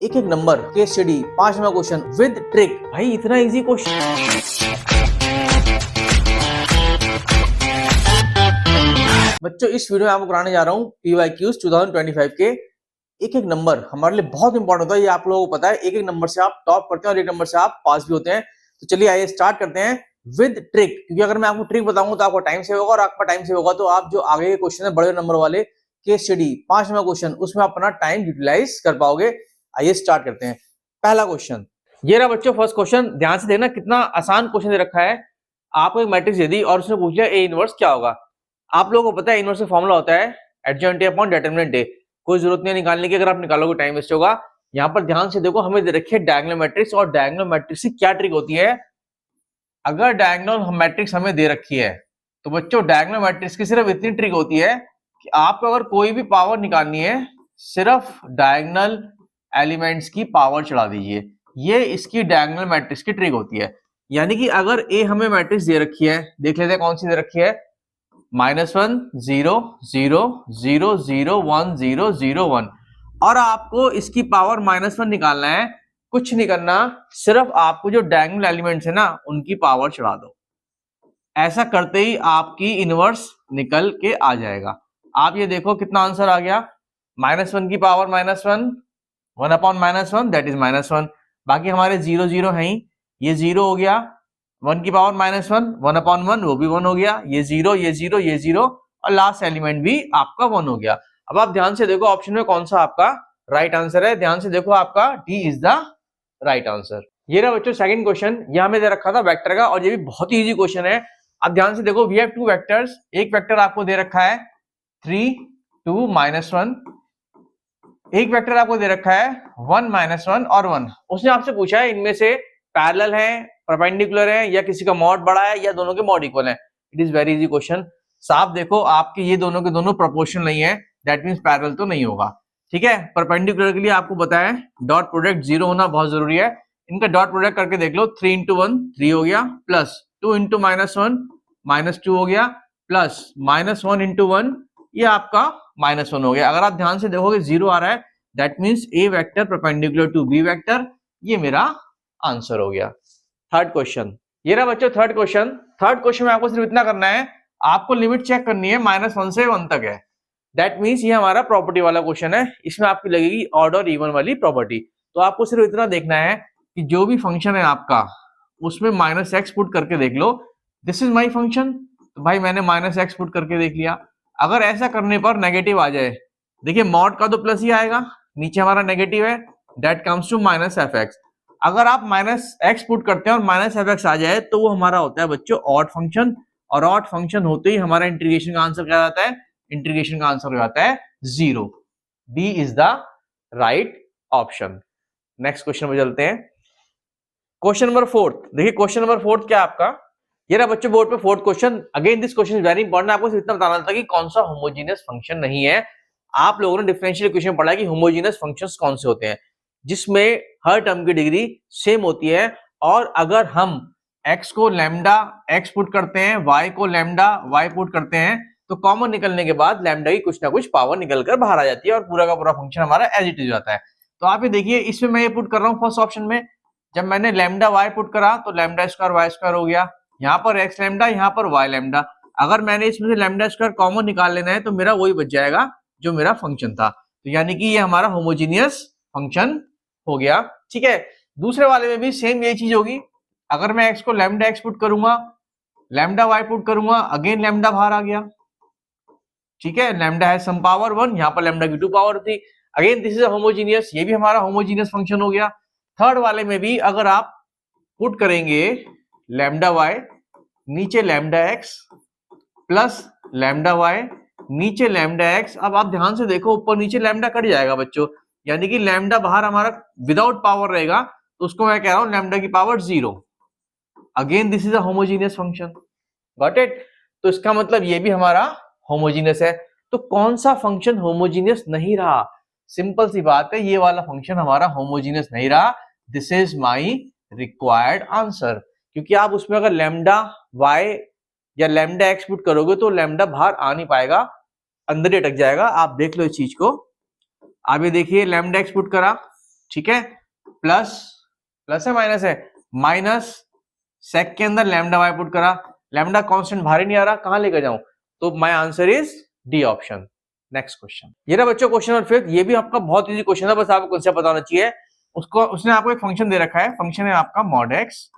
एक एक number, case study, 5वां क्वेश्चन विद ट्रिक। भाई इतना इजी क्वेश्चन। बच्चों इस वीडियो में आपको कराने जा रहा हूँ PYQs 2025 के एक एक नंबर हमारे लिए बहुत इंपॉर्टेंट होता है। ये आप लोगों को पता है, एक एक नंबर से आप टॉप करते हैं और एक नंबर से आप पास भी होते हैं। तो चलिए आइए स्टार्ट करते हैं विद ट्रिक, क्योंकि अगर मैं आपको ट्रिक बताऊंगा तो आपका टाइम सेव होगा, और आपका टाइम सेव होगा तो आप जो आगे के क्वेश्चन है बड़े नंबर वाले, केस स्टडी 5वां क्वेश्चन, उसमें अपना टाइम यूटिलाइज कर पाओगे। आइए स्टार्ट करते हैं। पहला क्वेश्चन ये रहा बच्चों, फर्स्ट क्वेश्चन। ध्यान से देखना, कितना आसान क्वेश्चन दे रखा है। आपको एक मैट्रिक्स दे दी और उसने पूछ लिया ए इनवर्स क्या होगा। आप लोगों को पता है इनवर्स का फॉर्मूला होता है adjoint A upon determinant A. कोई जरूरत नहीं निकालने की, अगर आप निकालोगे टाइम वेस्ट होगा। यहाँ पर ध्यान से देखो, हमें दे रखी है डायगोनल मैट्रिक्स, और डायगोनल मैट्रिक्स की क्या ट्रिक होती है। अगर डायगोनल मैट्रिक्स हमें दे रखी है तो बच्चों डायगोनल मैट्रिक्स की सिर्फ इतनी ट्रिक होती है कि आपको अगर कोई भी पावर निकालनी है, सिर्फ डायगोनल एलिमेंट्स की पावर चढ़ा दीजिए। ये इसकी डायगोनल मैट्रिक्स की ट्रिक होती है। यानी कि अगर ए हमें मैट्रिक्स दे रखी है, देख लेते हैं कौन सी दे रखी है। -1 0 0 0 0 1 0 0 1, और आपको इसकी पावर -1 निकालना है। कुछ नहीं करना, सिर्फ आपको जो डायगोनल एलिमेंट्स है ना उनकी पावर चढ़ा दो। ऐसा करते ही आपकी इनवर्स निकल के आ जाएगा। आप ये देखो कितना आंसर आ गया। -1 की पावर -1, 1 अपॉन -1 दैट इज -1। बाकी हमारे 0 0 हैं ही, ये 0 हो गया। 1 की पावर -1, 1 अपॉन 1 वो भी 1 हो गया। ये 0 ये 0 ये 0, और लास्ट एलिमेंट भी आपका 1 हो गया। अब आप ध्यान से देखो ऑप्शन में कौन सा आपका राइट आंसर है। ध्यान से देखो, आपका D is the right answer. ये रहा बच्चों सेकंड क्वेश्चन। यहां में दे रखा था वेक्टर का, और ये भी बहुत ही इजी क्वेश्चन है। अब ध्यान से देखो, वी हैव टू वेक्टर्स। एक वेक्टर आपको दे रखा है 3 2 -1, एक वेक्टर आपको दे रखा है 1 -1 और 1। उसने आपसे पूछा है इनमें से पैरेलल है, परपेंडिकुलर है, या किसी का मॉड बड़ा है, या दोनों के मॉड इक्वल है। It is very easy question. साफ देखो, आपके ये दोनों के दोनों प्रोपोर्शनल नहीं है, दैट मींस पैरेलल तो नहीं होगा। ठीक है, परपेंडिकुलर के लिए आपको बताया डॉट प्रोडक्ट 0 होना बहुत जरूरी है। इनका डॉट प्रोडक्ट करके देख लो। 3 × 1 3 हो गया, प्लस 2 × -1 -2 हो गया, प्लस -1 × 1 ये आपका -1 हो गया। अगर आप ध्यान से देखोगे 0 आ रहा है, that means A vector perpendicular to B vector. ये मेरा आंसर हो गया। थर्ड क्वेश्चन ये रहा बच्चों, थर्ड क्वेश्चन। थर्ड क्वेश्चन में आपको सिर्फ इतना करना है, आपको लिमिट चेक करनी है, -1 से 1 तक है। दैट मींस ये हमारा प्रॉपर्टी वाला क्वेश्चन है। इसमें आपकी लगेगी ऑड और इवन वाली प्रॉपर्टी। तो आपको सिर्फ इतना देखना है कि जो भी फंक्शन है आपका, उसमें -x पुट करके देख लो। दिस इज माई फंक्शन, तो भाई मैंने -x पुट करके देख लिया। अगर ऐसा करने पर नेगेटिव आ जाए, देखिए मॉड का तो प्लस ही आएगा, नीचे हमारा नेगेटिव है, दैट कम्स टू -fx। अगर आप -x पुट करते हैं और -fx आ जाए तो वो हमारा होता है बच्चों ऑड फंक्शन, और ऑड फंक्शन होते ही हमारा इंटीग्रेशन का आंसर क्या आता है, इंटीग्रेशन का आंसर हो जाता है 0। D is the right option. Next question में चलते हैं। Question number 4। देखिए क्वेश्चन नंबर 4 क्या आपका, ये रहा बच्चों बोर्ड पे 4th question. Again this question is very important. आपको सिर्फ इतना बताना था कि कौन सा होमोजेनियस फंक्शन नहीं है। आप लोगों ने डिफरेंशियल इक्वेशन पढ़ा है कि होमोजेनियस फंक्शंस कौन से होते हैं, जिसमें हर टर्म की डिग्री सेम होती है। और अगर हम x को लैम्डा x पुट करते हैं, y को लैम्डा y पुट करते हैं, तो कॉमन निकलने के बाद लैम्डा की कुछ ना कुछ पावर निकल कर बाहर आ जाती है, और पूरा का पूरा फंक्शन हमारा एज इट इज जाता है। तो आप ये देखिए, इसमें मैं ये पुट कर रहा हूँ फर्स्ट ऑप्शन में। जब मैंने लैम्डा y पुट करा तो लैम्डा स्क्वायर y स्क्वायर हो गया, यहाँ पर x लैम्डा, यहाँ पर y लैम्डा। अगर मैंने इसमें से लैम्डा स्क्वायर कॉमन निकाल लेना है तो मेरा वही बच जाएगा जो मेरा फंक्शन था। तो यानी कि ये हमारा होमोजेनियस फंक्शन हो गया। ठीक है, दूसरे वाले में भी सेम यही चीज होगी। अगर मैं x को लैम्डा x पुट करूंगा, लैम्डा y पुट करूंगा, अगेन लैम्डा बाहर आ गया। ठीक है, लैम्डा है सम पावर 1, यहाँ पर लैम्डा की 2 पावर थी। अगेन दिस इज होमोजेनियस, ये भी हमारा होमोजेनियस फंक्शन हो गया। थर्ड वाले में भी अगर आप पुट करेंगे लैम्डा y नीचे lambda x plus lambda y नीचे लैम्डा x। अब आप ध्यान से देखो, ऊपर नीचे लैम्डा कट जाएगा बच्चों, यानी कि लैम्डा बाहर हमारा विदाउट पावर रहेगा, तो उसको मैं कह रहा हूं लैम्डा की power 0। Again this is a homogeneous function. Got it? तो इसका मतलब ये भी हमारा होमोजेनियस है। तो कौन सा फंक्शन होमोजेनियस नहीं रहा? सिंपल सी बात है, ये वाला फंक्शन हमारा होमोजेनियस नहीं रहा। This is my required answer. क्योंकि आप उसमें अगर लैम्डा y या लैम्डा x पुट करोगे तो लैम्डा बाहर आ नहीं पाएगा, अंदर ही अटक जाएगा। आप देख लो इस चीज को। आप ये देखिए, लैम्डा x पुट करा, ठीक है, प्लस है माइनस है, माइनस सेक के अंदर लैम्डा वाई पुट करा, लैम्डा कांस्टेंट बाहर ही नहीं आ रहा, कहां लेकर जाऊं, तो my answer is D option. Next question, ये रहा बच्चों क्वेश्चन नंबर 5। ये भी आपका बहुत इजी क्वेश्चन है, बस आपको कंसेप्ट पता होना चाहिए। उसने आपको एक फंक्शन दे रखा है, फंक्शन है आपका मॉड एक्स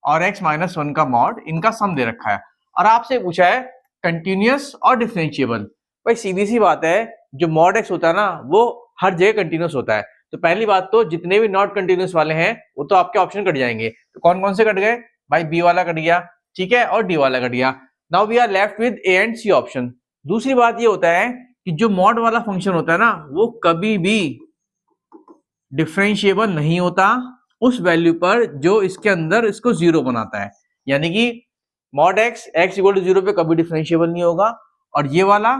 और x माइनस 1 का मॉड, इनका सम दे रखा है और आपसे पूछा है कंटिन्यूअस और डिफरेंशिएबल। भाई सीधी सी बात है, जो मॉड x होता है ना वो हर जगह कंटिन्यूअस होता है, तो पहली बात तो जितने भी नॉट कंटिन्यूअस वाले हैं वो तो आपके ऑप्शन कट जाएंगे। तो कौन कौन से कट गए भाई, बी वाला कट गया, ठीक है, और डी वाला कट गया। Now we are left with A and C option. दूसरी बात ये होता है कि जो मॉड वाला फंक्शन होता है ना वो कभी भी डिफरेंशिएबल नहीं होता उस वैल्यू पर जो इसके अंदर इसको जीरो बनाता है, यानी कि mod x equal to zero पे कभी डिफरेंशिएबल नहीं होगा, और ये वाला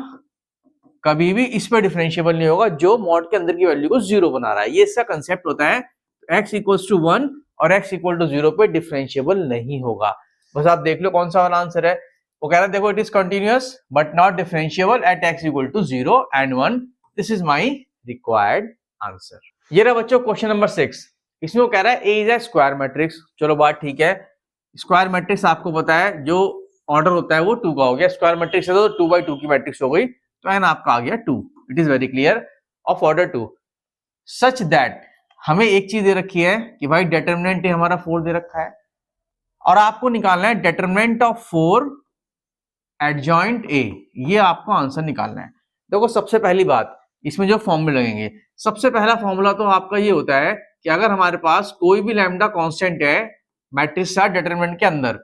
कभी भी इस पे डिफरेंशिएबल नहीं होगा जो मॉड के अंदर की वैल्यू को जीरो बना रहा है। ये इसका कंसेप्ट होता है, x इक्वल्स टू 1 और x इक्वल टू 0 पे डिफरेंशिएबल नहीं होगा। बस आप देख लो कौन सा वाला आंसर है। वो कह रहा है देखो it is continuous but not differentiable at x equal to 0 and 1। This is my required answer. ये रहा बच्चों क्वेश्चन नंबर 6। इसमें वो कह रहा है ए इज अ स्क्वायर मैट्रिक्स। चलो बात ठीक है, स्क्वायर मैट्रिक्स आपको पता है जो ऑर्डर होता है वो 2 का हो गया, स्क्वायर मैट्रिक्स है तो 2 by 2 की मैट्रिक्स हो गई, तो एन आपका आ गया 2। It is very clear of order 2 such that हमें एक चीज दे रखी है कि भाई डिटरमिनेंट हमारा 4 दे रखा है और आपको निकालना है डिटरमिनेंट ऑफ 4 एडजॉइंट ए। ये आपको आंसर निकालना है। देखो सबसे पहली बात इसमें जो फॉर्मूले लगेंगे, सबसे पहला फॉर्मूला तो आपका ये होता है कि अगर हमारे पास कोई भी लैम्डा कांस्टेंट है मैट्रिक्स का डिटरमिनेंट के अंदर,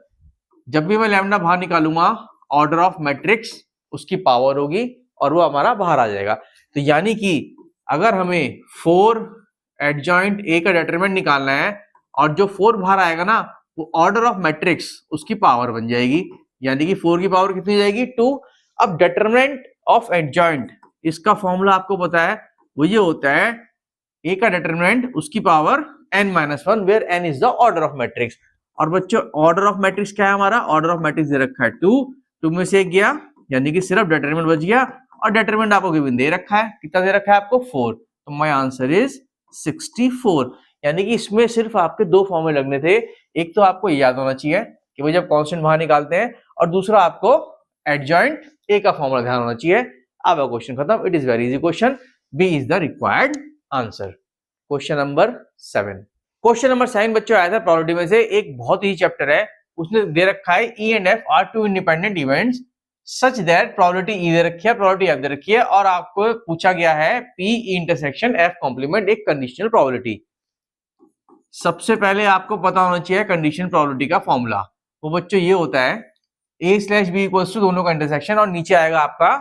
जब भी मैं लैम्डा बाहर निकालूंगा ऑर्डर ऑफ मैट्रिक्स उसकी पावर होगी और वो हमारा बाहर आ जाएगा। तो यानी कि अगर हमें 4 एडजॉइंट ए का डिटरमिनेंट निकालना है और जो 4 बाहर आएगा ना वो ऑर्डर ऑफ मैट्रिक्स उसकी पावर बन जाएगी, यानी कि 4 की पावर कितनी जाएगी 2। अब डिटरमिनेंट ऑफ एडजॉइंट इसका फॉर्मूला आपको पता है, वो ये होता है ए का डिटरमिनेंट उसकी power n-1 where n is the order of matrix. और बच्चों ऑर्डर ऑफ मैट्रिक्स क्या है हमारा, ऑर्डर ऑफ मैट्रिक्स दे रखा है 2 में से 1 गया यानी कि सिर्फ डिटरमिनेंट बच गया और डिटरमिनेंट आपको गिवन दे रखा है, कितना दे रखा है आपको 4, तो माय आंसर इज 64। यानी कि इसमें सिर्फ आपके 2 फॉर्मूले लगने थे, एक तो आपको याद होना चाहिए कि भाई जब कांस्टेंट बाहर निकालते हैं, और दूसरा आपको एडजॉइंट ए का फॉर्मूला ध्यान होना चाहिए। अब क्वेश्चन खत्म। It is very easy question, B is the required answer. Question number 7। Question number 7 बच्चों आया था प्रोबेबिलिटी में से, एक बहुत ही चैप्टर है, उसने दे रखा है E and F are 2 independent events such that probability E दे रखी है, प्रोबेबिलिटी एफ दे रखी है, और आपको पूछा गया है पी इंटरसेक्शन एफ कॉम्प्लीमेंट एक कंडीशनल प्रोबेबिलिटी। सबसे पहले आपको पता होना चाहिए कंडीशनल प्रोबेबिलिटी का फॉर्मूला। वो बच्चों ये होता है a/b इक्वल्स टू दोनों का इंटरसेक्शन और नीचे आएगा आपका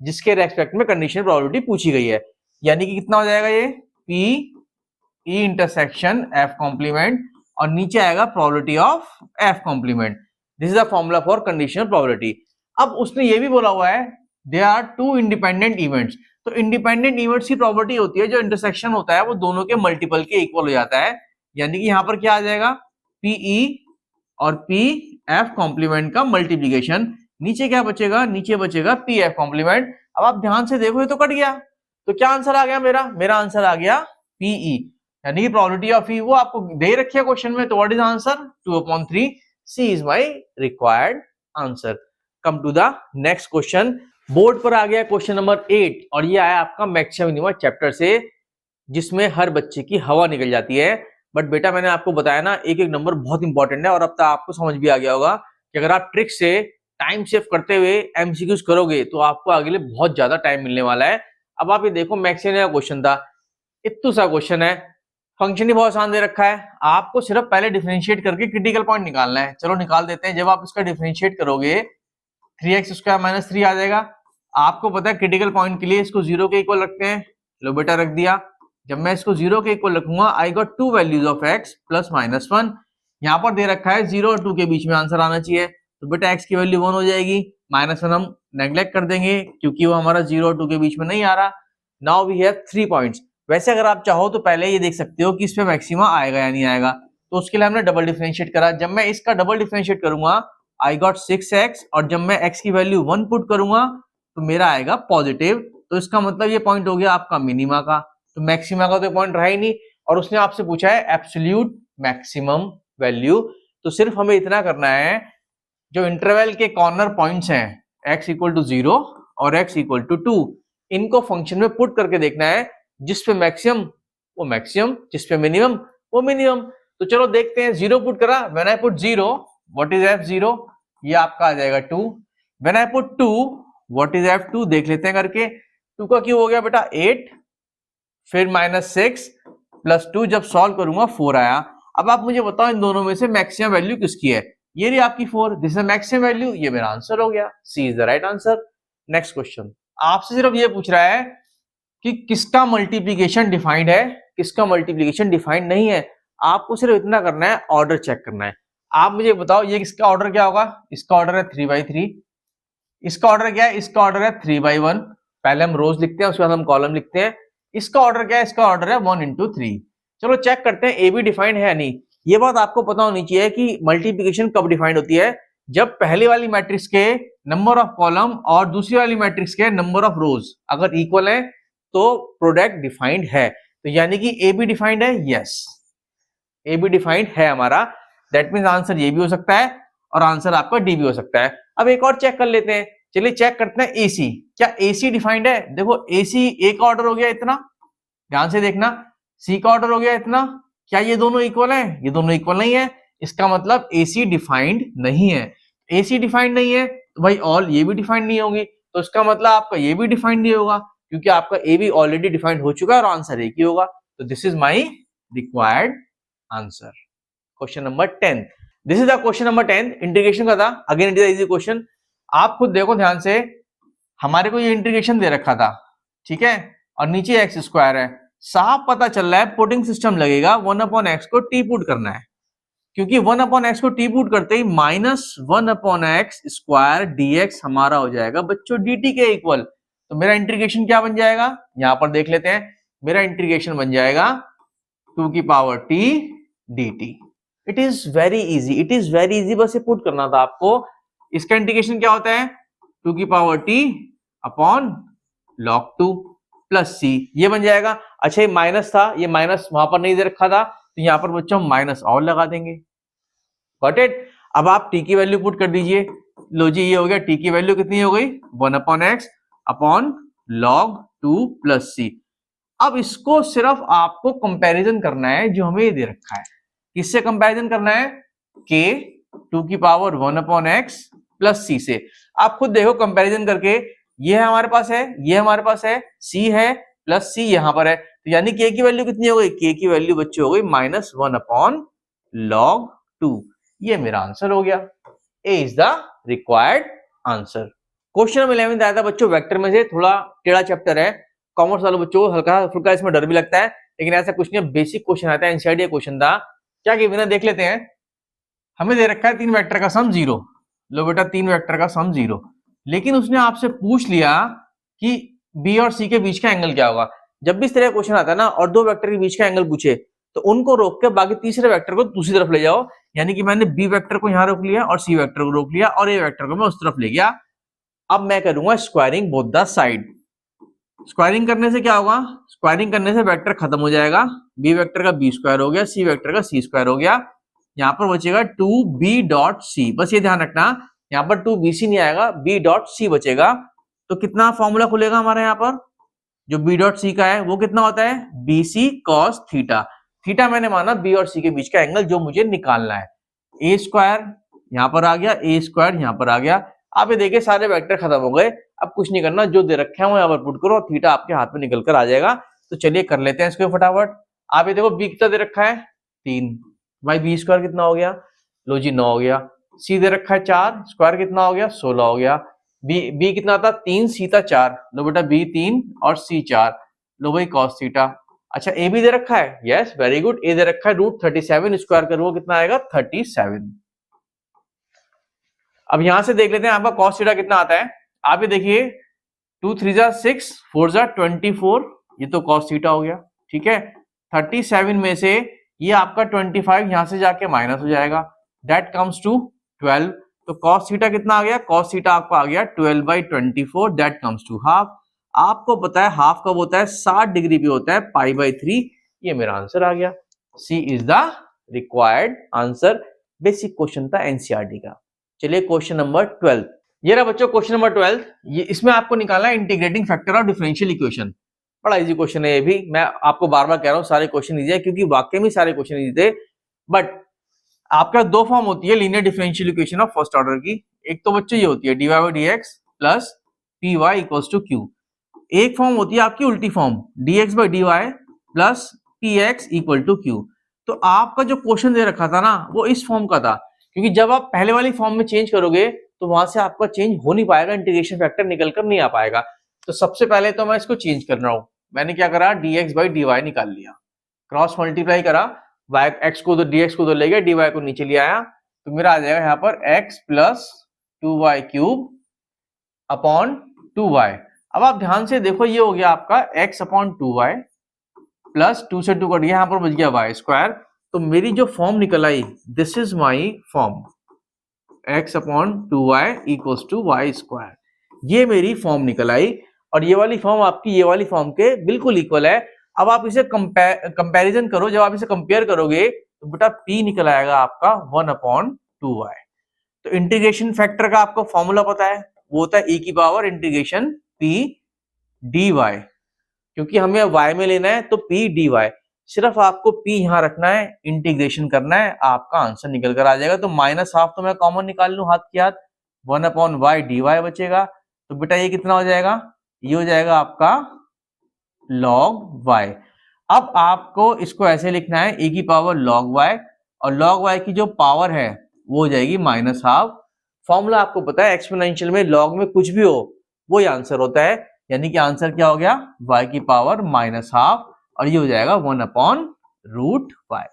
जिसके रेस्पेक्ट में कंडीशनल प्रोबेबिलिटी पूछी गई है, यानी कि कितना हो जाएगा ये p e intersection f complement और नीचे आएगा probability of f complement. This is the formula for conditional probability. अब उसने ये भी बोला हुआ है देयर आर 2 इंडिपेंडेंट इवेंट्स, तो इंडिपेंडेंट इवेंट्स की प्रोबेबिलिटी होती है जो इंटरसेक्शन होता है वो दोनों के मल्टीपल के इक्वल हो जाता है, यानी कि यहां पर क्या आ जाएगा pe और pf कॉम्प्लीमेंट का मल्टीप्लीकेशन, नीचे क्या बचेगा, नीचे बचेगा pf कॉम्प्लीमेंट। अब आप ध्यान से देखो ये तो कट गया, तो क्या आंसर आ गया मेरा आंसर आ गया pe, यानी कि प्रोबेबिलिटी ऑफ e वो आपको दे रखी है क्वेश्चन में, तो what is answer 2/3। C is my required answer. Come to the next question. Board पर आ गया क्वेश्चन नंबर 8 और ये आया आपका मैक्सिमम मिनिमम चैप्टर से, जिसमें हर बच्चे की हवा निकल जाती है। बट बेटा मैंने आपको बताया ना एक एक नंबर बहुत इंपॉर्टेंट है, और अब तक आपको समझ भी आ गया होगा कि अगर आप ट्रिक से टाइम सेव करते हुए एमसीक्यूज करोगे तो आपको आगे लिए बहुत ज्यादा टाइम मिलने वाला है। अब आप ये देखो मैक्सिमम का क्वेश्चन था, इतना सा क्वेश्चन है, फंक्शन ही बहुत आसान दे रखा है, आपको सिर्फ पहले डिफरेंशिएट करके क्रिटिकल पॉइंट निकालना है। चलो निकाल देते हैं। जब आप इसका डिफरेंशिएट करोगे 3x² - 3 आ जाएगा। आपको पता है क्रिटिकल पॉइंट के लिए इसको 0 के इक्वल रखते हैं, लो बेटा रख दिया। जब मैं इसको 0 के इक्वल रखूंगा I got 2 values of x + -1। यहाँ पर दे रखा है 0 और 2 के बीच में आंसर आना चाहिए, तो बेटा x की वैल्यू 1 हो जाएगी, -1 हम नेग्लेक्ट कर देंगे क्योंकि वो हमारा 0 और 2 के बीच में नहीं आ रहा। Now we have 3 points. वैसे अगर आप चाहो तो पहले ये देख सकते हो कि इस पे मैक्सिमा आएगा या नहीं आएगा, तो उसके लिए हमने डबल डिफरेंशिएट करा। जब मैं इसका डबल डिफरेंशिएट करूंगा आई गॉट 6x, और जब मैं x की वैल्यू 1 पुट करूंगा तो मेरा आएगा पॉजिटिव, तो इसका मतलब ये पॉइंट हो गया आपका मिनिमा का, तो मैक्सिमा का तो पॉइंट रहा ही नहीं। और उसने आपसे पूछा है एब्सोल्यूट मैक्सिमम वैल्यू, तो सिर्फ हमें इतना करना है, जो इंटरवल के कॉर्नर पॉइंट्स हैं x इक्वल टू 0 और x इक्वल टू 2, इनको फंक्शन में पुट करके देखना है, जिस पे मैक्सिमम वो मैक्सिमम, जिस पे मिनिमम वो मिनिमम। तो चलो देखते हैं, 0 पुट करा, when I put 0 what is f0, ये आपका आ जाएगा 2, when I put 2 what is f2, देख लेते हैं करके, 2 का क्यूब हो गया बेटा 8, फिर -6 प्लस 2, जब सॉल्व करूंगा 4 आया। अब आप मुझे बताओ इन दोनों में से मैक्सिमम वैल्यू किसकी है, ये रही आपकी 4, दिस इज मैक्सिमम वैल्यू, ये मेरा आंसर हो गया, C is the right answer. Next question, आपसे सिर्फ ये पूछ रहा है कि किसका मल्टीप्लीकेशन डिफाइंड है, किसका मल्टीप्लीकेशन डिफाइंड नहीं है। आपको सिर्फ इतना करना है, ऑर्डर चेक करना है। आप मुझे बताओ ये किसका ऑर्डर क्या होगा, इसका ऑर्डर है 3/3, इसका ऑर्डर क्या है, इसका ऑर्डर है 3/1, पहले हम रोज लिखते हैं उसके बाद हम कॉलम लिखते हैं। इसका ऑर्डर क्या है, इसका ऑर्डर है 1/3। चलो चेक करते हैं ए बी डिफाइंड है नहीं। ये बात आपको पता होनी चाहिए कि मल्टीप्लिकेशन कब डिफाइंड होती है, जब पहली वाली मैट्रिक्स के नंबर ऑफ कॉलम और दूसरी वाली मैट्रिक्स के नंबर ऑफ रोज अगर इक्वल है तो प्रोडक्ट डिफाइंड है। तो यानी कि ए बी डिफाइंड है, यस ए बी डिफाइंड है हमारा, दैट मीन्स आंसर ये भी हो सकता है और आंसर आपका डी भी हो सकता है। अब एक और चेक कर लेते हैं, चलिए चेक करते हैं एसी, क्या एसी डिफाइंड है। देखो एसी ए का ऑर्डर हो गया इतना, ध्यान से देखना, सी का ऑर्डर हो गया इतना, क्या ये दोनों इक्वल है, ये दोनों इक्वल नहीं है, इसका मतलब एसी डिफाइंड नहीं है। एसी डिफाइंड नहीं है तो भाई ऑल ये भी डिफाइंड नहीं होगी, तो इसका मतलब आपका ये भी डिफाइंड नहीं होगा, क्योंकि आपका ए भी ऑलरेडी डिफाइंड हो चुका है और आंसर एक ही होगा। तो this is my required answer. Question number 10, this is the question number 10, integration का था, again it is easy question. आप खुद देखो ध्यान से, हमारे को ये इंटीग्रेशन दे रखा था, ठीक है, और नीचे एक्स स्क्वायर है, साफ पता चल रहा है पुटिंग सिस्टम लगेगा, 1/x को टी पुट करना है, क्योंकि 1/x को टी पुट करते ही -1/x स्क्वायर dx हमारा हो जाएगा बच्चों dt के इक्वल। तो मेरा इंटीग्रेशन क्या बन जाएगा, यहां पर देख लेते हैं, मेरा इंटीग्रेशन बन जाएगा 2 की power t dt। It is very easy, it is very easy, बस ये पुट करना था आपको। इसका इंटीग्रेशन क्या होता है, 2 की power t upon log 2 plus c, ये बन जाएगा। अच्छा ये माइनस था, ये माइनस वहां पर नहीं दे रखा था, तो यहां पर बच्चों माइनस और लगा देंगे, गॉट इट। अब आप t की वैल्यू पुट कर दीजिए, लो जी ये हो गया, t की वैल्यू कितनी हो गई 1/x upon log 2 plus c। अब इसको सिर्फ आपको कंपैरिजन करना है जो हमें ये दे रखा है, किससे कंपैरिजन करना है, k 2 की पावर 1/x प्लस c से। आप खुद देखो कंपैरिजन करके, ये हमारे पास है, ये हमारे पास है, c है प्लस c यहां पर है, तो यानी k की वैल्यू कितनी हो गई, k की वैल्यू बच्चे हो गई -1/log 2। ये मेरा आंसर हो गया, a is the required answer. Question number 11 आया था बच्चों वेक्टर में से, थोड़ा टेढ़ा चैप्टर है, कॉमर्स वालों बच्चों को हल्का फुल्का इसमें डर भी लगता है, लेकिन ऐसा कुछ नहीं, बेसिक क्वेश्चन आता है, एनसीईआरटी क्वेश्चन था। क्या कि बिना देख लेते हैं, हमें दे रखा है 3 वेक्टर का सम 0, लो बेटा 3 वेक्टर का सम 0, लेकिन उसने आपसे पूछ लिया कि बी और सी के बीच का एंगल क्या होगा। जब भी इस तरह का क्वेश्चन आता है ना और दो वेक्टर के बीच का एंगल पूछे, तो उनको रोक के बाकी तीसरे वेक्टर को दूसरी तरफ ले जाओ, यानी कि मैंने बी वेक्टर को यहां रोक लिया और सी वेक्टर को रोक लिया और ए वेक्टर को मैं उस तरफ ले गया। अब मैं करूंगा squaring both the side. Squaring करने से क्या होगा, स्क्वायरिंग करने से वेक्टर खत्म हो जाएगा, बी वेक्टर का बी स्क्वायर हो गया, सी वेक्टर का सी स्क्वायर हो गया, यहाँ पर बचेगा 2b.c। बस ये ध्यान रखना, यहाँ पर 2bc नहीं आएगा, b.c बचेगा। तो कितना फॉर्मूला खुलेगा हमारे यहाँ पर, जो b.c का है वो कितना होता है, bc cos थीटा। थीटा मैंने माना b और c के बीच का एंगल जो मुझे निकालना है। a स्क्वायर यहाँ पर आ गया, a स्क्वायर यहाँ पर आ गया। आप ये देखिए सारे वेक्टर खत्म हो गए, अब कुछ नहीं करना, जो दे रखे हैं वो यहाँ पर पुट करो, थीटा आपके हाथ में निकल कर आ जाएगा। तो चलिए कर लेते हैं इसको फटाफट। आप ये देखो b कितना दे रखा है 3, भाई बी स्क्वायर कितना हो गया, लो जी 9 हो गया, सी दे रखा है 4, स्क्वायर कितना हो गया 16 हो गया, बी कितना था 3, सी था 4, लो बेटा बी 3 और सी 4, लो भाई cos थीटा। अच्छा ए भी दे रखा है, यस वेरी गुड, ए दे रखा है √37, स्क्वायर करो कितना आएगा 37। अब यहां से देख लेते हैं आपका cos थीटा कितना आता है। आप ये देखिए 2 3 जा 6 4 जा 24, ये तो cos थीटा हो गया, ठीक है। 37 में से ये आपका 25 यहां से जाके माइनस हो जाएगा, दैट कम्स टू 12। तो cos थीटा कितना आ गया, cos थीटा आपका आ गया 12/24, दैट कम्स टू हाफ। आपको पता है हाफ कब होता है, 60 डिग्री पे होता है π/3, ये मेरा आंसर आ गया। C is the required answer. Basic question था एनसीईआरटी का। चलिए क्वेश्चन नंबर 12, ये रहा बच्चों क्वेश्चन नंबर 12। ये इसमें आपको निकालना है integrating factor of differential equation. बड़ा इजी क्वेश्चन है ये भी, मैं आपको बार बार कह रहा हूँ सारे क्वेश्चन इजी है, क्योंकि वाकई में सारे क्वेश्चन इजी थे। बट आपका दो फॉर्म होती है linear differential equation of first order की। एक तो बच्चों ये होती है dy by dx plus py equals to q। एक फॉर्म होती है आपकी उल्टी form dx by dy plus px equal to q। तो आपका जो क्वेश्चन दे रखा था ना वो इस फॉर्म का था, क्योंकि जब आप पहले वाली फॉर्म में चेंज करोगे तो वहां से आपका चेंज हो नहीं पाएगा, इंटीग्रेशन फैक्टर निकल कर नहीं आ पाएगा। तो सबसे पहले तो मैं इसको चेंज कर रहा हूं। मैंने क्या करा, dx बाई dy निकाल लिया, क्रॉस मल्टीप्लाई करा, x को तो dx को तो ले गया, dy को नीचे ले आया, तो मेरा आ जाएगा यहाँ पर x plus 2y cube upon 2y। अब आप ध्यान से देखो, ये हो गया आपका x अपॉन 2y प्लस 2 से 2 कट गया, यहाँ पर बच गया y स्क्वायर। तो मेरी जो फॉर्म निकल आई, this is my form, x upon 2y equals to y square. ये मेरी फॉर्म निकल आई, और ये वाली फॉर्म आपकी ये वाली फॉर्म के बिल्कुल इक्वल है। अब आप इसे कंपैरिजन करो, जब आप इसे कंपेयर करोगे तो बेटा p निकल आएगा आपका 1 अपॉन 2y। तो इंटीग्रेशन फैक्टर का आपको फॉर्मूला पता है, वो होता है e की पावर इंटीग्रेशन p dy। क्योंकि हमें y में लेना है तो p dy, सिर्फ आपको p यहां रखना है, इंटीग्रेशन करना है, आपका आंसर निकल कर आ जाएगा। तो माइनस हाफ तो मैं कॉमन निकाल लूं हाथ की हाथ, 1 अपॉन y dy बचेगा। तो बेटा ये कितना हो जाएगा, ये हो जाएगा आपका log y। अब आपको इसको ऐसे लिखना है e की पावर log y, और log y की जो पावर है वो हो जाएगी माइनस हाफ। फॉर्मूला आपको पता है, एक्सपोनेंशियल में लॉग में कुछ भी हो वो ही आंसर होता है, यानी कि आंसर क्या हो गया, y की पावर माइनस हाफ, और ये हो जाएगा 1 अपॉन रूट y।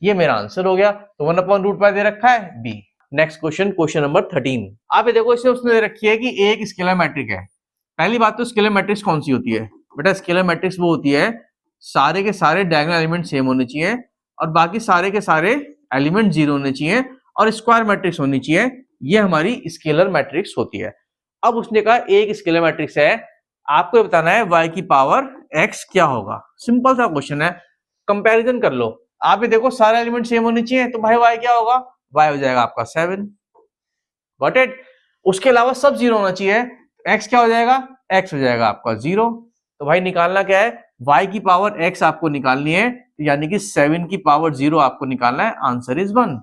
ये मेरा आंसर हो गया। तो 1 अपॉन रूट y दे रखा है b। Next question, question number 13। आप ये देखो, इसमें उसने दे रखी है कि एक स्केलर मैट्रिक है। पहली बात तो स्केलर मैट्रिक्स कौन सी होती है बेटा, स्केलर मैट्रिक्स वो होती है सारे के सारे डायगोनल एलिमेंट सेम होने चाहिए, और बाकी सारे के सारे एलिमेंट जीरो होने चाहिए, और स्क्वायर मैट्रिक्स होनी चाहिए। ये हमारी स्केलर मैट्रिक्स होती है। अब उसने कहा एक स्केलर मैट्रिक्स है, आपको बताना है y की पावर x क्या होगा। सिंपल सा क्वेश्चन है, कंपैरिजन कर लो। आप ये देखो सारे एलिमेंट सेम होने चाहिए, तो भाई y क्या होगा, y हो जाएगा आपका 7। Got it. उसके अलावा सब जीरो होना चाहिए, x क्या हो जाएगा, x हो जाएगा आपका 0। तो भाई निकालना क्या है, y की पावर x आपको निकालनी है, तो यानी कि 7 की पावर 0 आपको निकालना है। Answer is 1।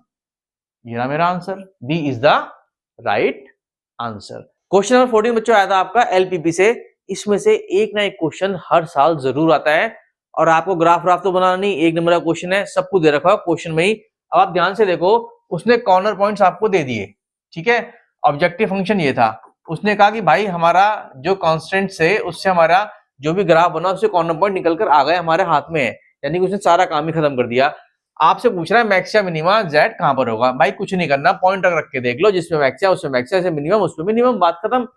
ये रहा मेरा answer, B is the right answer. Question number 14 बच्चों आया था आपका एलपीपी से। इसमें से एक ना एक क्वेश्चन हर साल जरूर आता है, और आपको ग्राफ तो बनाना नहीं, एक नंबर का क्वेश्चन है, सब कुछ दे रखा है क्वेश्चन में ही। अब आप ध्यान से देखो, उसने कॉर्नर पॉइंट्स आपको दे दिए, ठीक है। ऑब्जेक्टिव फंक्शन ये था, उसने कहा कि भाई हमारा जो कांस्टेंट से उससे हमारा जो भी ग्राफ बना उससे कॉर्नर पॉइंट निकल कर आ गए हमारे हाथ में है, यानी कि उसने सारा काम ही खत्म कर दिया। आपसे पूछ रहा है मैक्स या मिनिमा z कहां पर होगा। भाई कुछ नहीं करना, पॉइंट रख के देख लो, जिसमें मैक्स है उसमें मैक्स है, जैसे मिनिमम उसमें मिनिमम, बात खत्म।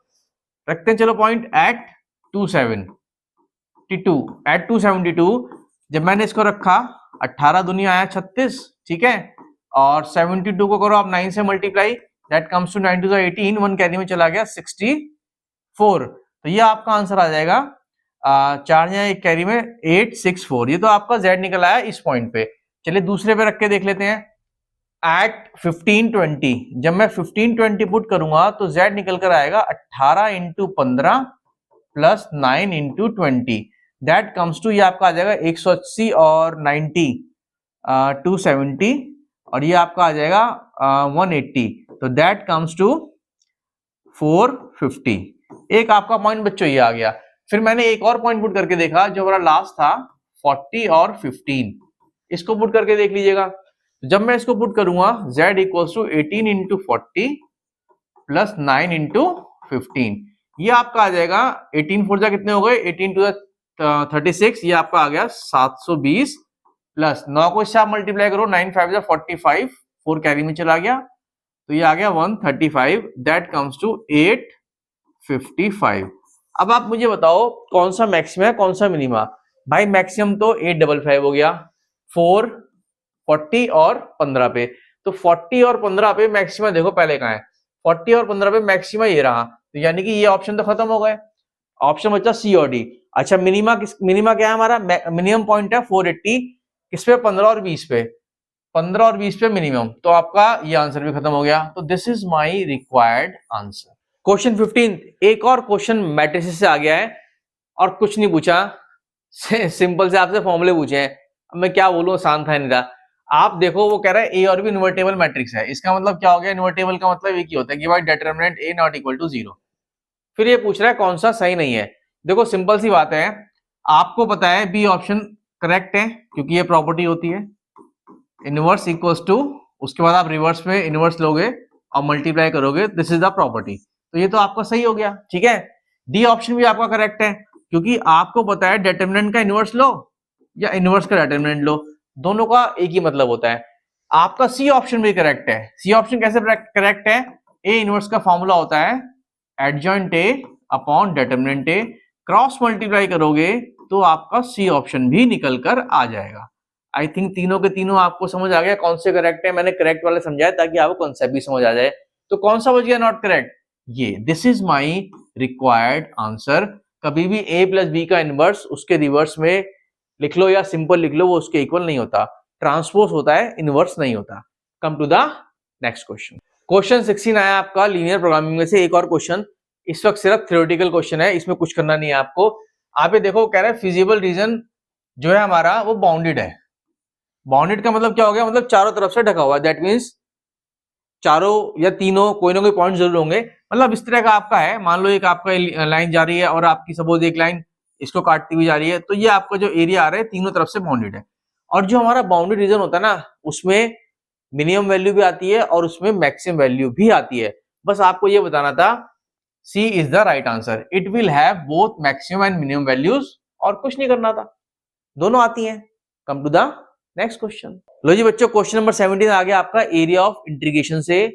रखते हैं चलो पॉइंट एट 272। एट 272 जब मैंने इसको रखा, 18 दुनिया आया 36, ठीक है, और 72 को करो आप 9 से multiply, that comes to 9 to the 18, 1 carry में चला गया 64। तो ये आपका आंसर आ जाएगा 4 या 1 कैरी में 864। ये तो आपका z निकल आया इस पॉइंट पे। चलिए दूसरे पे रख के देख लेते हैं। एट 1520, जब मैं 1520 पुट करूंगा तो z निकल कर आएगा 18 into 15 plus 9 into 20, that comes to, ये आपका आ जाएगा 180 और 90 270, और ये आपका आ जाएगा 180, तो दैट कम्स टू 450। एक आपका पॉइंट बच्चों ये आ गया। फिर मैंने एक और पॉइंट पुट करके देखा, जो हमारा लास्ट था 40 और 15, इसको पुट करके देख लीजिएगा। जब मैं इसको पुट करूंगा z equals to 18 into 40 plus 9 into 15, ये आपका आ जाएगा 18 4 जा कितने हो गए, 18 टू 36, ये आपका आ गया 720 प्लस 9 को इससे आप मल्टीप्लाई करो, 9 5 जा 45, 4 कैरी में चला गया, तो ये आ गया 135, दैट कम्स टू 855। अब आप मुझे बताओ कौन सा मैक्सिमम है कौन सा मिनिमा। भाई मैक्सिमम तो 855 हो गया, 4 40 और 15 पे, तो 40 और 15 पे मैक्सिमम देखो पहले कहां है, 40 और 15 पे मैक्सिमम ये रहा, तो यानी कि ये ऑप्शन तो खत्म हो गए, ऑप्शन बचा सी और डी। अच्छा मिनिमा क्या है हमारा, मिनिमम पॉइंट है 480, किस पे? 15 और 20 पे, 15 और 20 पे मिनिमम, तो आपका ये आंसर भी खत्म हो गया। तो this is my required answer. Question 15, एक और क्वेश्चन मैट्रिसेस से आ गया है और कुछ नहीं पूछा, सिंपल से आपसे फॉर्मूले पूछे हैं। अब मैं क्या बोलूं, आसान था नहीं रहा। आप देखो वो कह रहा है ए और बी इन्वर्टेबल मैट्रिक्स है, इसका मतलब क्या हो गया? इन्वर्टेबल का मतलब एक ही होता है कि भाई determinant A not equal to 0। फिर ये पूछ रहा है कौन सा सही नहीं है। देखो सिंपल सी बात है, आपको पता है बी ऑप्शन करेक्ट है क्योंकि ये प्रॉपर्टी होती है इनवर्स इक्वल्स टू, उसके बाद आप रिवर्स में इनवर्स लोगे और मल्टीप्लाई करोगे, दिस इज द प्रॉपर्टी, तो ये तो आपका सही हो गया। ठीक है, डी ऑप्शन भी आपका करेक्ट है क्योंकि आपको पता है डिटरमिनेंट का इनवर्स लो या इनवर्स का डिटरमिनेंट लो, दोनों का एक ही मतलब होता है। आपका सी ऑप्शन भी करेक्ट है। सी ऑप्शन कैसे करेक्ट है? ए इनवर्स का फॉर्मूला होता है adjoint A upon determinant A, cross multiply करोगे तो आपका सी ऑप्शन भी निकल कर आ जाएगा। आई थिंक तीनों के तीनों आपको समझ आ गया कौन से करेक्ट है। मैंने करेक्ट वाले समझाया ताकि आपको कॉन्सेप्ट भी समझ आ जाए। तो कौन सा बच गया नॉट करेक्ट? ये, this is my required answer. कभी भी a प्लस बी का इनवर्स उसके रिवर्स में लिख लो या सिंपल लिख लो, वो उसके इक्वल नहीं होता, ट्रांसपोज होता है, इनवर्स नहीं होता। Come to the next question. Question 16 आया आपका लीनियर प्रोग्रामिंग में से एक और क्वेश्चन। इस वक्त सिर्फ थ्योरेटिकल क्वेश्चन है, इसमें कुछ करना नहीं है आपको। आप ये देखो कह रहे हैं फिजिबल रीजन जो है हमारा वो बाउंडेड है। बाउंडेड का मतलब क्या हो गया? मतलब चारों तरफ से ढका हुआ है, दैट मींस चारों या तीनों कोई ना कोई पॉइंट जरूर होंगे। मतलब इस तरह का आपका है, मान लो एक आपका लाइन जा रही है और आपकी सपोज एक लाइन इसको काटती हुई जा रही है, तो ये आपका जो एरिया आ रहा है तीनों तरफ से बाउंडेड है। और जो हमारा बाउंडेड रीजन होता है ना, उसमें मिनिमम वैल्यू भी आती है और उसमें मैक्सिमम वैल्यू भी आती है। बस आपको ये बताना था, C is the right answer, it will have both maximum and minimum values, और कुछ नहीं करना था, दोनों आती हैं। Come to the next question. लो जी बच्चों, क्वेश्चन नंबर 17 आ गया आपका एरिया ऑफ इंटीग्रेशन से।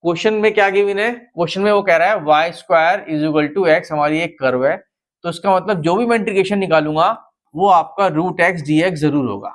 क्वेश्चन में क्या गिवन है? क्वेश्चन में वो कह रहा है Y square is equal to X, हमारी एक कर्व है, तो इसका मतलब जो भी मैं इंटीग्रेशन निकालूंगा वो आपका रूट एक्स डी एक्स जरूर होगा,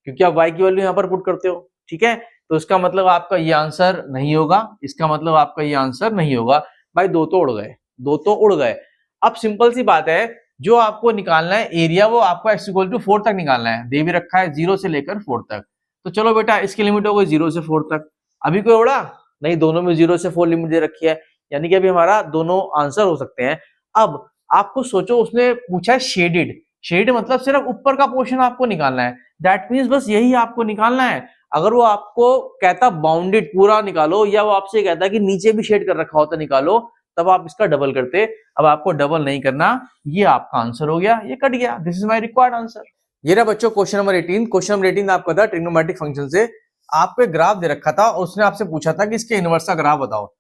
क्योंकि आप y की वैल्यू यहाँ पर पुट करते हो। ठीक है, तो इसका मतलब आपका ये आंसर नहीं होगा, इसका मतलब आपका ये आंसर नहीं होगा। भाई दो तो उड़ गए, दो तो उड़ गए। अब सिंपल सी बात है, जो आपको निकालना है एरिया वो आपको x इक्वल टू 4 तक निकालना है, दे भी रखा है 0 से लेकर 4 तक। तो चलो बेटा इसकी लिमिट हो गई 0 से 4 तक। अभी कोई उड़ा नहीं, दोनों में 0 से 4 लिमिट दे रखी है, यानी कि अभी हमारा दोनों आंसर हो सकते हैं। अब आपको सोचो, उसने पूछा है शेडेड, शेडेड मतलब सिर्फ ऊपर का पोर्शन आपको निकालना है, दैट मीन्स बस यही आपको निकालना है। अगर वो आपको कहता बाउंडेड पूरा निकालो, या वो आपसे कहता कि नीचे भी शेड कर रखा होता निकालो, तब आप इसका डबल करते। अब आपको डबल नहीं करना, ये आपका आंसर हो गया, ये कट गया। This is my required answer. ये रहा बच्चों क्वेश्चन नंबर 18। क्वेश्चन नंबर 18 आपका था ट्रिग्नोमेट्रिक फंक्शन से। आपको एक ग्राफ दे रखा था और उसने आपसे पूछा था कि इसके इनवर्स का ग्राफ बताओ।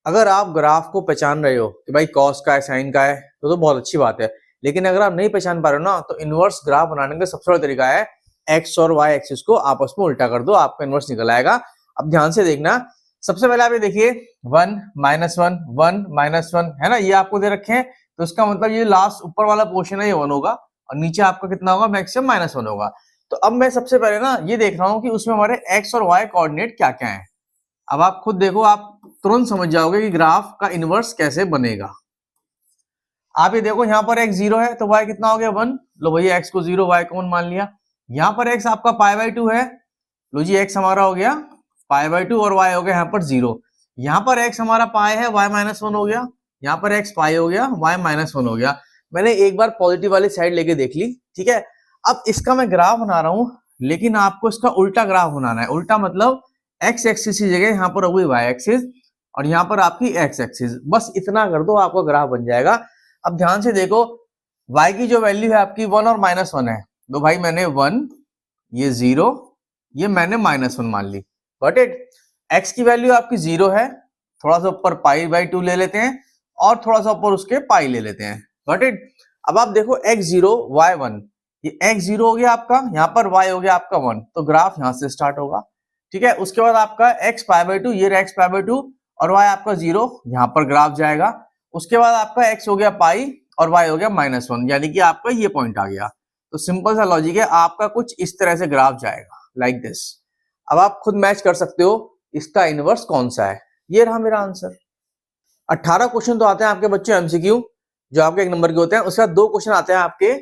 अगर आप ग्राफ को पहचान रहे हो कि भाई कॉस का है, साइन का है, तो बहुत अच्छी बात है। लेकिन अगर आप नहीं पहचान पा रहे हो ना, तो इनवर्स ग्राफ बनाने का सबसे बड़ा तरीका है एक्स और वाई एक्सिस को आपस में उल्टा कर दो, आपका इनवर्स निकल आएगा। अब ध्यान से देखना, सबसे पहले आप ये देखिए 1 -1 1 -1 है ना, ये आपको दे रखे हैं, तो इसका मतलब ये लास्ट ऊपर वाला पोर्शन है ये 1 होगा और नीचे आपका कितना होगा? मैक्सिमम -1 होगा। तो अब मैं सबसे पहले ना ये देख रहा हूं कि उसमें हमारे एक्स और वाई कोऑर्डिनेट क्या क्या है। अब आप खुद देखो, आप तुरंत समझ जाओगे कि ग्राफ का इनवर्स कैसे बनेगा। आप ये देखो, यहाँ पर x 0 है तो y कितना हो गया? 1। लो भैया x को 0 y कॉमन मान लिया। यहाँ पर x आपका π/2 है, लो जी x हमारा हो गया π/2 और y हो गया यहाँ पर 0। यहाँ पर x हमारा पाई है, y -1 हो गया, यहाँ पर x पाई हो गया, y -1 हो गया। मैंने एक बार पॉजिटिव वाली साइड लेके देख ली। ठीक है, अब इसका मैं ग्राफ बना रहा हूं, लेकिन आपको इसका उल्टा ग्राफ बनाना है। उल्टा मतलब x एक्सिस की जगह यहाँ पर होगी y एक्सिस और यहाँ पर आपकी x एक्सिस। बस इतना कर दो, आपका ग्राफ बन जाएगा। अब ध्यान से देखो, y की जो वैल्यू है आपकी 1 और -1 है, तो भाई मैंने 1, ये 0, ये मैंने -1 मान ली। Got it. x की वैल्यू आपकी 0 है, थोड़ा सा ऊपर π/2 ले लेते हैं और थोड़ा सा ऊपर उसके पाई ले लेते हैं। Got it. अब आप देखो x 0 y 1, ये x 0 हो गया आपका, यहाँ पर y हो गया आपका 1, तो ग्राफ यहाँ से स्टार्ट होगा। ठीक है, उसके बाद आपका x π/2, ये x π/2 और y आपका 0, यहाँ पर ग्राफ जाएगा। उसके बाद आपका x हो गया पाई और y हो गया -1, यानी कि आपका ये पॉइंट आ गया। तो सिंपल सा लॉजिक है, आपका कुछ इस तरह से ग्राफ जाएगा, लाइक दिस। अब आप खुद मैच कर सकते हो इसका इनवर्स कौन सा है। ये रहा मेरा आंसर। 18 क्वेश्चन तो आते हैं आपके बच्चों एमसीक्यू, जो आपके 1 नंबर के होते हैं। उसके बाद 2 क्वेश्चन आते हैं आपके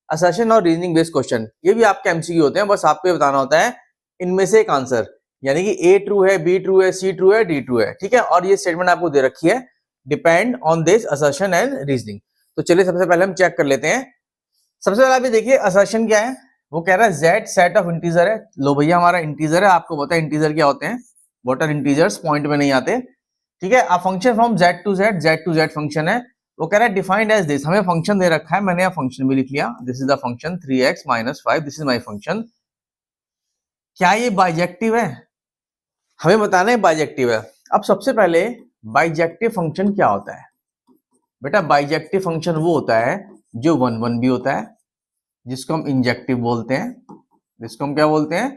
असर्शन और रीजनिंग बेस्ड क्वेश्चन, ये भी आपके एमसीक्यू होते हैं, बस आपको ये बताना होता है इनमें से एक आंसर, यानी कि ए ट्रू है, बी ट्रू है, सी ट्रू है, डी ट्रू है, ठीक है। और ये स्टेटमेंट आपको दे रखी है, depend on this assertion and reasoning. तो चलिए सबसे पहले हम चेक कर लेते हैं। सबसे पहले आप ये देखिए असर्शन क्या है, वो कह रहा है z सेट ऑफ इंटीजर है। लो भैया हमारा इंटीजर है, आपको पता है इंटीजर क्या होते हैं, व्हाट आर इंटीजर्स, पॉइंट में नहीं आते, ठीक है। A function from z to z function है। वो कह रहा है डिफाइंड एज दिस, हमें फंक्शन दे रखा है, मैंने यहाँ फंक्शन भी लिख लिया, this is the function 3x - 5, this is my function. क्या ये बाइजेक्टिव है, हमें बताना है बाइजेक्टिव है। अब सबसे पहले बाइजेक्टिव फंक्शन क्या होता है बेटा, बाइजेक्टिव फंक्शन वो होता है जो 1 1 भी होता है, जिसको हम इंजेक्टिव बोलते हैं, जिसको हम क्या बोलते हैं,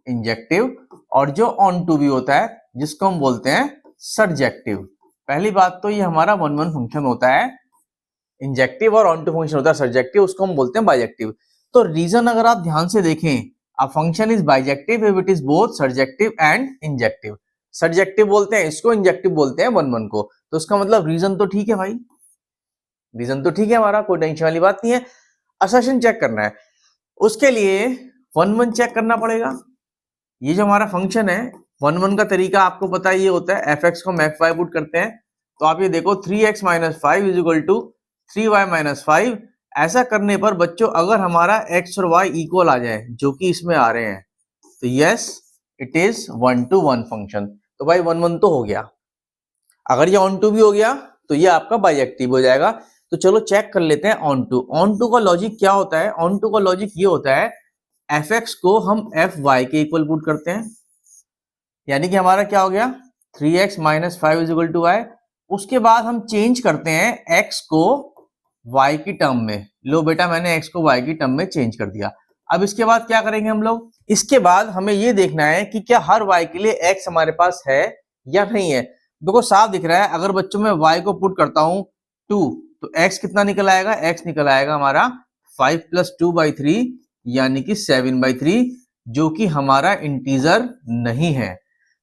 इंजेक्टिव, और जो ऑन टू भी होता है, जिसको हम बोलते हैं सर्जेक्टिव। पहली बात तो ये हमारा 1 1 फंक्शन होता है इंजेक्टिव, और ऑन टू फंक्शन होता है सर्जेक्टिव, उसको हम बोलते हैं बाइजेक्टिव। तो रीजन अगर आप ध्यान से देखें, a function is bijective if it is both surjective and injective. Surjective बोलते हैं इसको, इंजेक्टिव बोलते हैं 1 1 को। तो उसका मतलब रीजन तो ठीक है भाई, रीजन तो ठीक है हमारा, कोई टेंशन वाली बात नहीं है। असर्शन चेक करना है, उसके लिए 1 1 चेक करना पड़ेगा। ये जो हमारा फंक्शन है 1 1 का तरीका आपको पता है, ये होता है fx को हम fy पुट करते हैं, तो आप ये देखो 3x - 5 = 3y - 5। ऐसा करने पर बच्चों अगर हमारा x और y इक्वल आ जाए, जो कि इसमें आ रहे हैं, तो yes it is 1 to 1 function. तो भाई 1 1 तो हो गया, अगर ये ऑन टू भी हो गया तो ये आपका बाइजेक्टिव हो जाएगा। तो चलो चेक कर लेते हैं ऑन टू। ऑन टू का लॉजिक क्या होता है, ऑन टू का लॉजिक ये होता है fx को हम fy के इक्वल पुट करते हैं, यानी कि हमारा क्या हो गया 3x - 5 = y। उसके बाद हम चेंज करते हैं x को y की टर्म में। लो बेटा मैंने x को y की टर्म में चेंज कर दिया। अब इसके बाद क्या करेंगे हम लोग, इसके बाद हमें ये देखना है कि क्या हर y के लिए x हमारे पास है या नहीं है। देखो साफ दिख रहा है, अगर बच्चों में y को पुट करता हूं 2, तो x कितना निकल आएगा, x निकल आएगा हमारा 5 + 2/3 यानी कि 7/3, जो कि हमारा इंटीजर नहीं है।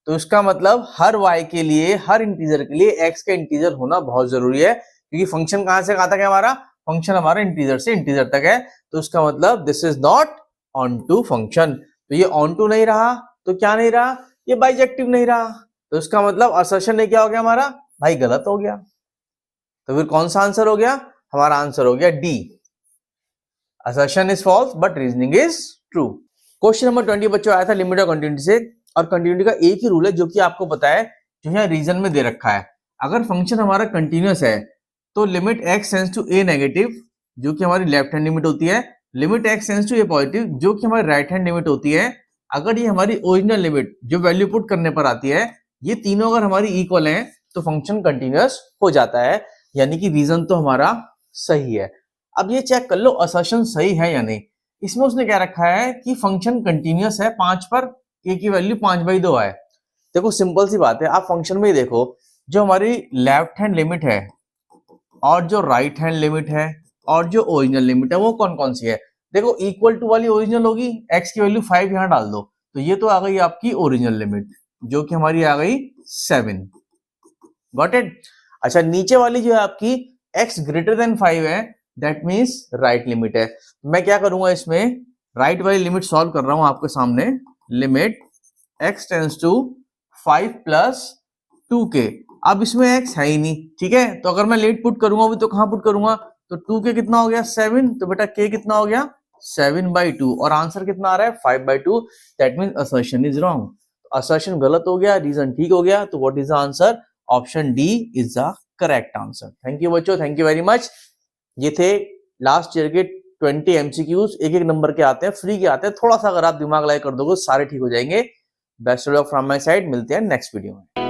तो इसका मतलब हर y के लिए, हर इंटीजर के लिए x का इंटीजर होना बहुत जरूरी है, क्योंकि फंक्शन कहां से कहां तक है हमारा, फंक्शन हमारा इंटीजर से इंटीजर तक है। तो इसका मतलब this is not onto function. तो ये ऑन टू नहीं रहा तो क्या नहीं रहा, ये बाइजेक्टिव नहीं रहा। तो इसका मतलब असर्शन ने क्या हो गया हमारा, भाई गलत हो गया। तो फिर कौन सा आंसर हो गया, हमारा आंसर हो गया D, assertion is false but reasoning is true. Question number 20 बच्चों आया था लिमिट और कंटिन्यूटी से, और कंटिन्यूटी का एक ही रूल है जो कि आपको पता है, जो यहाँ रीजन में दे रखा है। अगर फंक्शन हमारा कंटिन्यूअस है तो limit x tends to a negative, जो कि हमारी लेफ्ट हैंड लिमिट होती है, limit x tends to a positive, जो कि हमारी राइट हैंड लिमिट होती है। अगर ये हमारी ओरिजिनल लिमिट जो वैल्यू पुट करने पर आती है, ये तीनों अगर हमारी इक्वल हैं तो फंक्शन कंटिन्यूअस हो जाता है, यानी कि रीजन तो हमारा सही है। अब ये चेक कर लो असर्शन सही है या नहीं। इसमें उसने क्या रखा है कि फंक्शन कंटिन्यूअस है 5 पर, a की वैल्यू 5/2 है। देखो सिंपल सी बात है, आप फंक्शन में ही देखो, जो हमारी लेफ्ट हैंड लिमिट है और जो राइट हैंड लिमिट है और जो ओरिजिनल लिमिट है वो कौन कौन सी है। देखो इक्वल टू वाली ओरिजिनल होगी, x की वैल्यू 5 यहां डाल दो, तो ये तो आ गई आपकी ओरिजिनल लिमिट, जो कि हमारी आ गई 7। Got it. अच्छा नीचे वाली जो है आपकी x > 5 है, दैट मीन्स राइट लिमिट है। मैं क्या करूंगा इसमें, राइट वाली लिमिट सॉल्व कर रहा हूं आपके सामने, limit x tends to 5 + 2k। अब इसमें x है ही नहीं, ठीक है, तो अगर मैं लेट पुट करूंगा अभी तो कहां पुट करूंगा, तो 2k कितना हो गया 7, तो बेटा k कितना हो गया 7/2, और आंसर कितना आ रहा है 5/2। That means assertion is wrong, assertion गलत हो गया, रीजन ठीक हो गया। तो what is the answer, option D is the correct answer. Thank you बच्चों, थैंक यू वेरी मच। ये थे लास्ट ईयर के 20 एमसीक्यूज, एक एक नंबर के आते हैं, फ्री के आते हैं, थोड़ा सा अगर आप दिमाग लगाए कर दोगे सारे ठीक हो जाएंगे। Best of luck from my side, मिलते हैं नेक्स्ट वीडियो में।